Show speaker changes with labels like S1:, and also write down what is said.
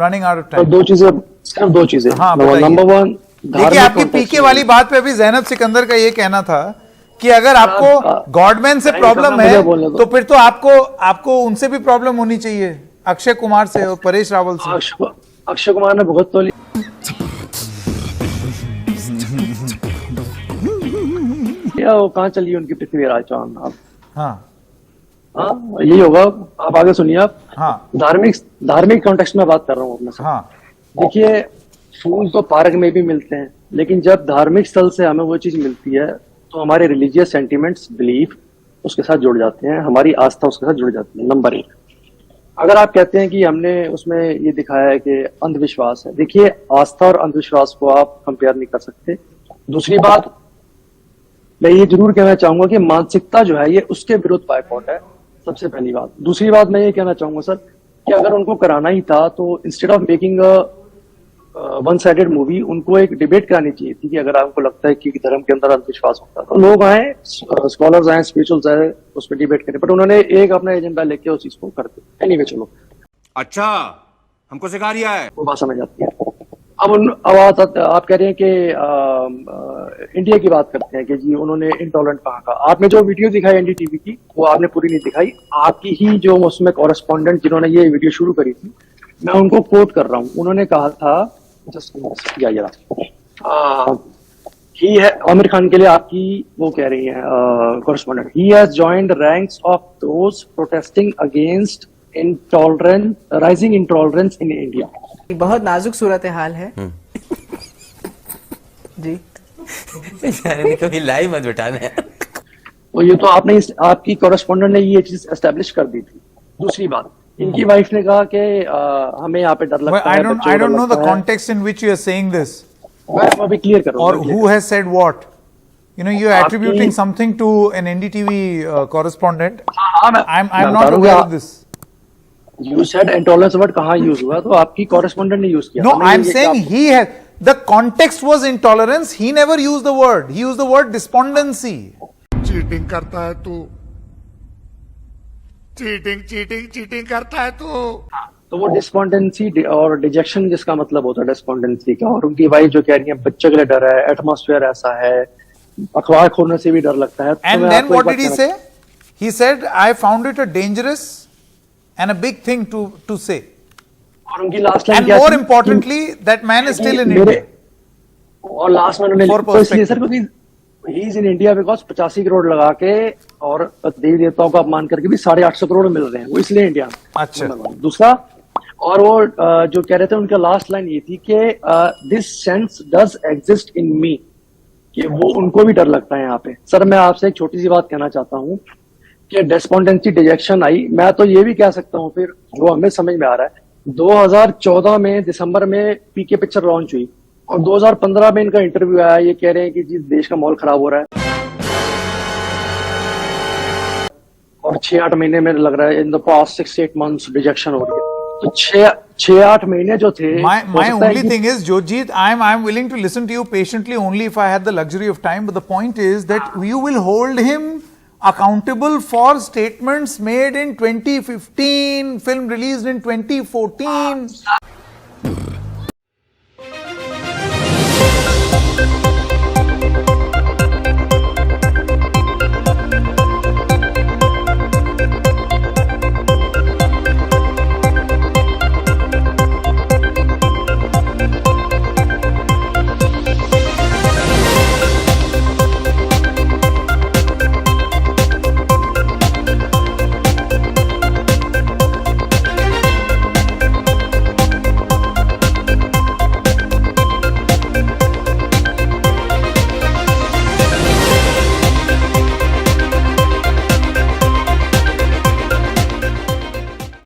S1: Running out of
S2: तो
S1: time.
S2: दो चीजें, सिर्फ दो चीजें।
S1: हाँ,
S2: नंबर वन,
S1: देखिए आपकी पीके वाली बात पे अभी जैनब सिकंदर का ये कहना था कि अगर आपको गॉडमैन से प्रॉब्लम है तो फिर तो आपको उनसे भी प्रॉब्लम होनी चाहिए, अक्षय कुमार से और परेश रावल से।
S2: अक्षय कुमार ने बहुत तो लिया, वो कहाँ चली उनकी पृथ्वीराज चौहान। आप
S1: हाँ
S2: हाँ यही होगा। आप आगे सुनिए। आप
S1: हाँ
S2: धार्मिक कॉन्टेक्स्ट में बात कर रहा हूँ अपने से।
S1: हाँ
S2: देखिए, फूल तो पार्क में भी मिलते हैं, लेकिन जब धार्मिक स्थल से हमें वो चीज मिलती है तो हमारे रिलीजियस सेंटिमेंट्स, बिलीफ उसके साथ जुड़ जाते हैं, हमारी आस्था उसके साथ जुड़ जाती है। नंबर एक, अगर आप कहते हैं कि हमने उसमें ये दिखाया है कि अंधविश्वास है, देखिए आस्था और अंधविश्वास को आप कंपेयर नहीं कर सकते। दूसरी बात, मैं ये जरूर कहना चाहूंगा कि मानसिकता जो है ये उसके विरुद्ध बायकॉट है, सबसे पहली बात। दूसरी बात मैं ये कहना चाहूंगा सर कि अगर उनको कराना ही था तो instead of making one sided movie, उनको एक डिबेट करानी चाहिए थी कि अगर आपको लगता है कि धर्म के अंदर अंधविश्वास होता है तो लोग आए, स्कॉलर्स आए, स्पिरिचुअल्स आए, उस पर डिबेट करें। बट उन्होंने एक अपना एजेंडा लेके उस चीज को कर दिया। एनीवे चलो,
S3: अच्छा हमको सिखा रिया है,
S2: वो बात समझ आती है। अब आप कह रहे हैं कि इंडिया की बात करते हैं कि जी उन्होंने इंटॉलरेंट कहा का। आपने जो वीडियो दिखाई एनडीटीवी की वो आपने पूरी नहीं दिखाई। आपकी ही जो उसमें कॉरेस्पॉन्डेंट जिन्होंने ये वीडियो शुरू करी थी, मैं उनको कोट कर रहा हूँ। उन्होंने कहा था, ही है आमिर खान के लिए आपकी वो कह रही है correspondent, he has joined ranks of those protesting against intolerance, rising intolerance in India.
S4: बहुत नाजुक सूरत हाल है जी।
S5: कभी लाइव मत बिठाना है।
S2: वो ये तो आपने आपकी कॉरेस्पॉन्डेंट ने ये चीज एस्टेब्लिश कर दी थी। दूसरी बात, इनकी वाइफ ने कहा कि हमें यहाँ पे डर लगता है।
S1: I don't know the context in which you are saying this.
S2: मैं अभी क्लियर कर रहा हूँ।
S1: Or who has said what? You know, you're attributing something to an NDTV correspondent. I'm not aware of this.
S2: You said intolerance word कहाँ use हुआ? तो आपकी correspondent ने यूज किया।
S1: No, I'm saying he has. The context was intolerance. He never used the word. He used the word despondency.
S6: Cheating करता है तू, cheating करता है तू।
S2: तो वो डिस्पॉन्डेंसी और डिजेक्शन जिसका मतलब होता है डिस्पॉन्डेंसी का, और उनकी वाइफ जो कह रही है बच्चे के लिए डर है, एटमॉस्फेयर ऐसा है, अखबार खोलने से भी डर लगता है।
S1: And then what did he say? He said, I found it a dangerous and a big thing to say.
S2: और उनकी लास्ट लाइन
S1: And
S2: क्या
S1: more
S2: थी?
S1: importantly, that man is still in India.
S2: और लास्ट में उन्होंने तो इसलिए sir क्योंकि he is in India because 85 crore लगा के और देवी देवताओं का अपमान करके भी 850 करोड़ मिल रहे हैं, वो इसलिए इंडिया में।
S1: अच्छा।
S2: दूसरा, और वो जो कह रहे थे उनका लास्ट लाइन ये थी कि this sense does exist in me, कि वो उनको भी डर लगता है यहाँ पे। सर मैं आपसे एक छोटी सी बात कहना चाहता हूँ कि डिस्पॉन्डेंसी डिजेक्शन आई, मैं तो ये भी कह सकता हूँ फिर जो हमें समझ में आ रहा है, 2014 में दिसंबर में पीके पिक्चर लॉन्च हुई और 2015 में इनका इंटरव्यू आया, ये कह रहे हैं कि जी देश का माहौल खराब हो रहा है और 6-8 महीने में लग रहा है in the past 6-8 months rejection हो रही है। तो 6-8 महीने जो थे।
S1: My only thing is, Jojit, I'm willing to listen to you patiently only if I had the luxury of time. But the point is that you will hold him accountable for statements made in 2015, film released in 2014.